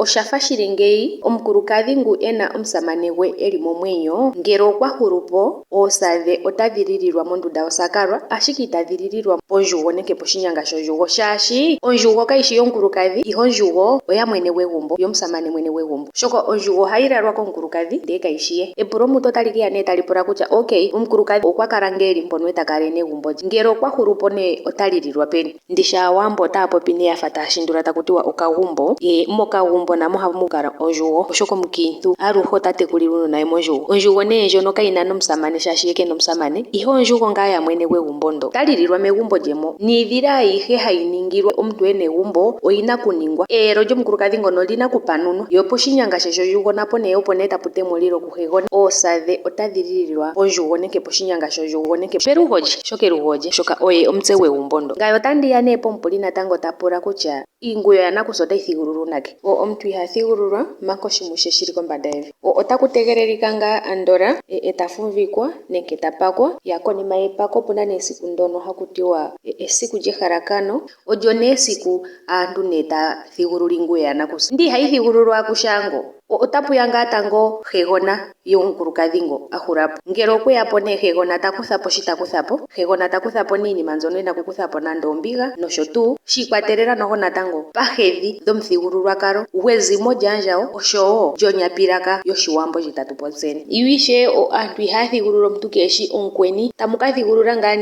oshafa shili ngeyi omukulukadhi ngu ena omusamane gwe eli momwenyo ngele okwa hulupo oosa dhe otadhi lililwa mondunda yosakalwa ashike itadhi lililwa pondjugo nenge poshinyanga shondjugo shaashi ondjugo kayishi yomukulukadhi ihe ondjugo oya mwene gwegumbo yomusamane mwene gwegumbo shoko ondjugo ohayi lalwa komukulukadhi ndele kayishi ye. Epulo muto tali keya nee tali pula kutya omukulukadhi okwa kala ngeeli mpono eta kala ena egumbo lye ngele okwa hulupo nee ota lililwa peni. Ndishi aawambo otaya popi nee yafa taya shindula taku tiwa okagumbo mokagumbo namo ohamu kala ondjugo oshoka omukiintu aluhe ota tekulile uunona we mondjugo. Ondjugo nee ndjono kayina nomusamane shaashi ye kena omusamane ihe ondjugo ngaa ya mwene gwegumbo ndo ota lililwa megumbo lyemo niidhila ayihe hayi ningilwa omuntu ena egumbo oyina kuningwa. Eyelo lyomukulukadhi ngono olina kupanunwa yo poshinyanga she shondjugo napo nee opo nee tapu temwa omulilo kuhegona oosa dhe otadhi lililwa pondjugo nenge poshinyanga shondjugo nenge pelugo lye shoka elugo lye shoka oye omutse gwegumbo ndo. Ngaye otandiya nee pomupuli natango tapula kutya iinguyo yanakusa otayi thigululwa uunake. Omuntu iha thigululwa manga oshimwe she shili kombanda yevi. Otaku tegelelika ngaa andola eta fumvikwa nenge tapakwa konima yepako opuna nee esiku ndono haku tiwa esiku lyehalakano olyo nee esiku aantu nee taya thigulula iinguyo yanakusa. Ndele ihayi thigululwa kushango otapuya ngaa tango hegona yomukulukadhi ngo ahulapo. Ngele okweyapo nee hegona takuthapo shi takuthapo, hegona takuthapo niinima mbyono ena okukuthapo nande ombiga nosho tuu shiikwatelela noho natango pahedhi dhomuthigululwakalo gwezimo lyaandjawo oshowo lyonyapilaka yoshiwambo ndji tatu popi tseni. Yo ishewe aantu ihaya thigulula omuntu keeshi omukweni tamu ka thigulula ngaa